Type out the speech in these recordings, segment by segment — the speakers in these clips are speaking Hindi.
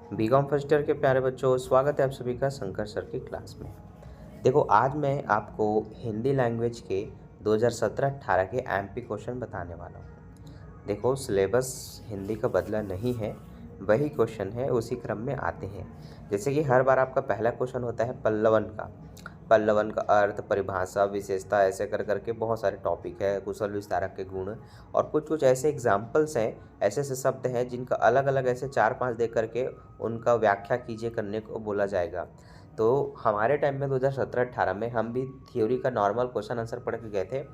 बीकॉम फर्स्ट ईयर के प्यारे बच्चों, स्वागत है आप सभी का शंकर सर की क्लास में। देखो, आज मैं आपको हिंदी लैंग्वेज के 2017-18 के एमपी क्वेश्चन बताने वाला हूँ। देखो, सिलेबस हिंदी का बदला नहीं है, वही क्वेश्चन है, उसी क्रम में आते हैं। जैसे कि हर बार आपका पहला क्वेश्चन होता है पल्लवन का अर्थ, परिभाषा, विशेषता, ऐसे कर करके बहुत सारे टॉपिक है, कुशल विस्तारक के गुण और कुछ कुछ ऐसे एग्जाम्पल्स हैं, ऐसे ऐसे शब्द हैं जिनका अलग अलग ऐसे 4-5 देख करके उनका व्याख्या कीजिए करने को बोला जाएगा। तो हमारे टाइम में 2017-18 में हम भी थ्योरी का नॉर्मल क्वेश्चन आंसर पढ़ के गए थे,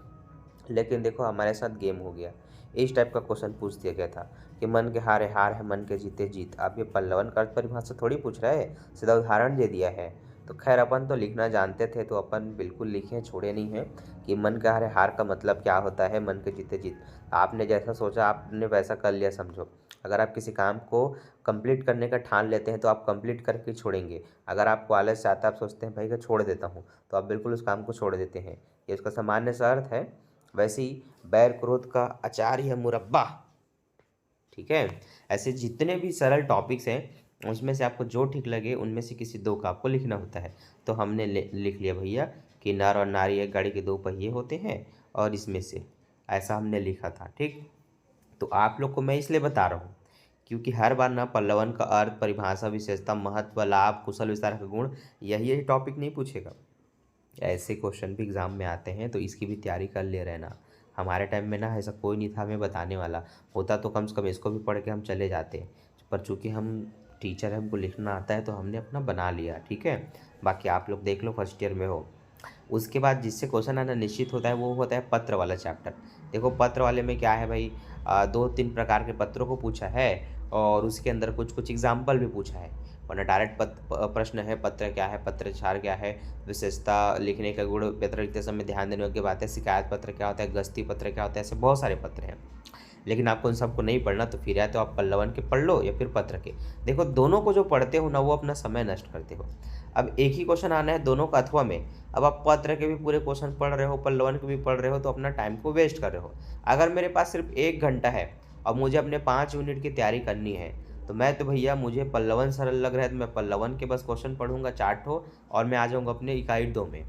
लेकिन देखो हमारे साथ गेम हो गया। इस टाइप का क्वेश्चन पूछ दिया गया था कि मन के हारे हार है, मन के जीते जीत। अब ये पल्लवन का अर्थ परिभाषा थोड़ी पूछ रहा है, सीधा उदाहरण दे दिया है। तो खैर, अपन तो लिखना जानते थे तो अपन बिल्कुल लिखे, छोड़े नहीं हैं कि मन के हारे हार का मतलब क्या होता है, मन के जीते जीत। आपने जैसा सोचा आपने वैसा कर लिया समझो। अगर आप किसी काम को कंप्लीट करने का ठान लेते हैं तो आप कंप्लीट करके छोड़ेंगे। अगर आपको आलस आता है, आप सोचते हैं भाई का छोड़ देता हूँ, तो आप बिल्कुल उस काम को छोड़ देते हैं। ये उसका सामान्य सा अर्थ है। वैसे ही बैर क्रोध का अचार है मुरब्बा। ठीक है। ऐसे जितने भी सरल टॉपिक्स हैं उसमें से आपको जो ठीक लगे उनमें से किसी दो का आपको लिखना होता है। तो हमने लिख लिया भैया कि नर और नारी एक गाड़ी के दो पहिए होते हैं, और इसमें से ऐसा हमने लिखा था। ठीक। तो आप लोग को मैं इसलिए बता रहा हूँ क्योंकि हर बार ना पल्लवन का अर्थ, परिभाषा, विशेषता, महत्व, लाभ, कुशल विस्तार का गुण, यही टॉपिक नहीं पूछेगा। ऐसे क्वेश्चन भी एग्ज़ाम में आते हैं, तो इसकी भी तैयारी कर ले रहना। हमारे टाइम में ना ऐसा कोई नहीं था हमें बताने वाला। होता तो कम से कम इसको भी पढ़ के हम चले जाते, पर चूँकि हम टीचर हैं, हमको लिखना आता है, तो हमने अपना बना लिया। ठीक है। बाकी आप लोग देख लो, फर्स्ट ईयर में हो। उसके बाद जिससे क्वेश्चन आना निश्चित होता है वो होता है पत्र वाला चैप्टर। देखो, पत्र वाले में क्या है भाई, 2-3 प्रकार के पत्रों को पूछा है और उसके अंदर कुछ कुछ एग्जाम्पल भी पूछा है। वरना डायरेक्ट प्रश्न है, पत्र क्या है, पत्राचार क्या है, विशेषता, लिखने का गुण, पत्र लिखते समय ध्यान देने योग्य बात है, शिकायत पत्र क्या होता है, गस्ती पत्र क्या होता है, ऐसे बहुत सारे पत्र हैं। लेकिन आपको उन सबको नहीं पढ़ना, तो फिर या तो आप पल्लवन के पढ़ लो या फिर पत्र के। देखो, दोनों को जो पढ़ते हो ना, वो अपना समय नष्ट करते हो। अब एक ही क्वेश्चन आना है दोनों का अथवा में। अब आप पत्र के भी पूरे क्वेश्चन पढ़ रहे हो, पल्लवन के भी पढ़ रहे हो, तो अपना टाइम को वेस्ट कर रहे हो। अगर मेरे पास सिर्फ 1 घंटा है और मुझे अपने 5 यूनिट की तैयारी करनी है, तो मैं तो भैया, मुझे पल्लवन सरल लग रहा है तो मैं पल्लवन के बस क्वेश्चन पढ़ूंगा 4 ठो, और मैं आ जाऊंगा अपने इकाई 2 में।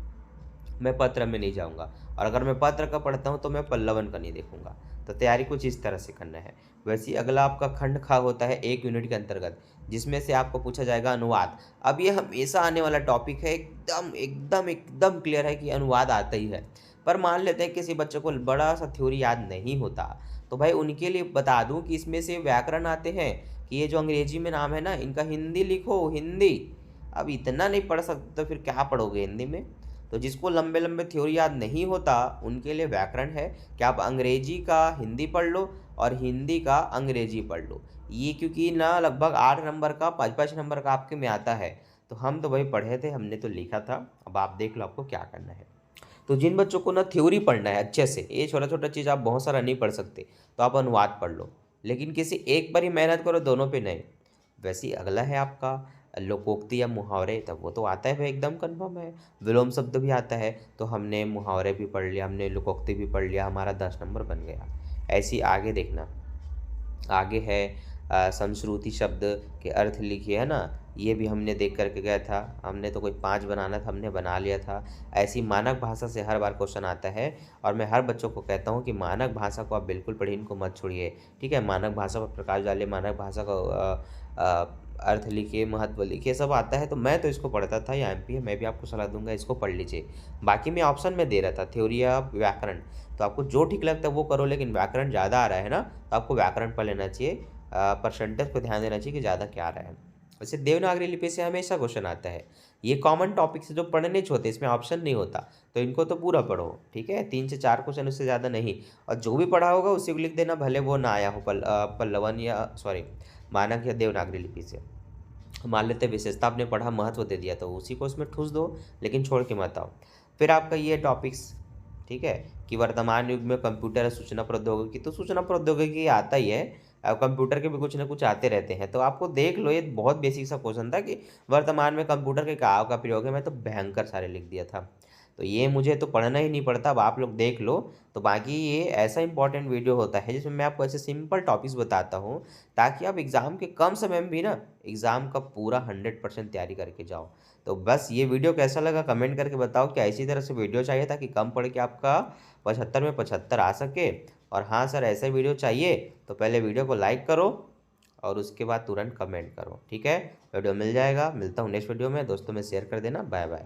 मैं पत्र में नहीं जाऊंगा। और अगर मैं पत्र का पढ़ता हूँ तो मैं पल्लवन का नहीं देखूंगा। तो तैयारी कुछ इस तरह से करना है। वैसे ही अगला आपका खंड खा होता है 1 यूनिट के अंतर्गत, जिसमें से आपको पूछा जाएगा अनुवाद। अब ये हमेशा आने वाला टॉपिक है, एकदम एकदम एकदम क्लियर है कि अनुवाद आता ही है। पर मान लेते हैं किसी बच्चे को बड़ा सा थ्योरी याद नहीं होता, तो भाई उनके लिए बता दूं कि इसमें से व्याकरण आते हैं, कि ये जो अंग्रेजी में नाम है ना, इनका हिंदी लिखो, हिंदी। अब इतना नहीं पढ़ सकते तो फिर क्या पढ़ोगे हिंदी में। तो जिसको लंबे लंबे थ्योरी याद नहीं होता उनके लिए व्याकरण है कि आप अंग्रेजी का हिंदी पढ़ लो और हिंदी का अंग्रेजी पढ़ लो। ये क्योंकि ना लगभग 8 नंबर का, 5-5 नंबर का आपके में आता है। तो हम तो भाई पढ़े थे, हमने तो लिखा था। अब आप देख लो आपको क्या करना है। तो जिन बच्चों को ना थ्योरी पढ़ना है अच्छे से, ये छोटा छोटा चीज़ आप बहुत सारा नहीं पढ़ सकते, तो आप अनुवाद पढ़ लो। लेकिन किसी एक पर ही मेहनत करो, दोनों पे नहीं। वैसे ही अगला है आपका लोकोक्ति या मुहावरे। तब वो तो आता है भाई, एकदम कन्फर्म है। विलोम शब्द भी आता है, तो हमने मुहावरे भी पढ़ लिया, हमने लोकोक्ति भी पढ़ लिया, हमारा 10 नंबर बन गया। ऐसी आगे देखना। आगे है संश्रुति शब्द के अर्थ लिखिए, है ना। ये भी हमने देख करके गया था। हमने तो कोई 5 बनाना था, हमने बना लिया था। ऐसी मानक भाषा से हर बार क्वेश्चन आता है, और मैं हर बच्चों को कहता हूँ कि मानक भाषा को आप बिल्कुल पढ़िए, इनको मत छोड़िए। ठीक है। मानक भाषा पर प्रकाश डालिए, मानक भाषा का अर्थ लिखिए, महत्व लिखिए, सब आता है। तो मैं तो इसको पढ़ता था, या एमपी है, मैं भी आपको सलाह दूंगा इसको पढ़ लीजिए। बाकी मैं ऑप्शन में दे रहा था थ्योरी या व्याकरण, तो आपको जो ठीक लगता है वो करो। लेकिन व्याकरण ज़्यादा आ रहा है ना, तो आपको व्याकरण पढ़ लेना चाहिए। परसेंटेज पे ध्यान देना चाहिए कि ज़्यादा क्या आ रहा है। वैसे देवनागरी लिपि से हमेशा क्वेश्चन आता है। ये कॉमन टॉपिक से जो पढ़ने होते, इसमें ऑप्शन नहीं होता, तो इनको तो पूरा पढ़ो। ठीक है। 3 से 4 क्वेश्चन, उससे ज़्यादा नहीं। और जो भी पढ़ा होगा उसी को लिख देना, भले वो ना आया हो पल्लवन या सॉरी मानक या देवनागरी लिपि से। मान लेते विशेषता आपने पढ़ा, महत्व दे दिया, तो उसी को उसमें ठूस दो, लेकिन छोड़ के मत आओ। फिर आपका ये टॉपिक्स, ठीक है, कि वर्तमान युग में कंप्यूटर, सूचना प्रौद्योगिकी। तो सूचना प्रौद्योगिकी आता ही है, कंप्यूटर के भी कुछ ना कुछ आते रहते हैं। तो आपको देख लो, ये बहुत बेसिक सा क्वेश्चन था कि वर्तमान में कंप्यूटर के का प्रयोग है। मैं तो भयंकर सारे लिख दिया था। तो ये मुझे तो पढ़ना ही नहीं पड़ता, अब आप लोग देख लो। तो बाकी ये ऐसा इंपॉर्टेंट वीडियो होता है जिसमें मैं आपको ऐसे सिंपल टॉपिक्स बताता हूँ, ताकि आप एग्ज़ाम के कम समय में भी ना एग्ज़ाम का पूरा 100% तैयारी करके जाओ। तो बस ये वीडियो कैसा लगा कमेंट करके बताओ, क्या इसी तरह से वीडियो चाहिए ताकि कम पढ़ के आपका 75 में 75 आ सके। और हाँ सर, ऐसा वीडियो चाहिए तो पहले वीडियो को लाइक करो और उसके बाद तुरंत कमेंट करो, ठीक है। वीडियो मिल जाएगा, मिलता हूँ नेक्स्ट वीडियो में। दोस्तों में शेयर कर देना। Bye bye.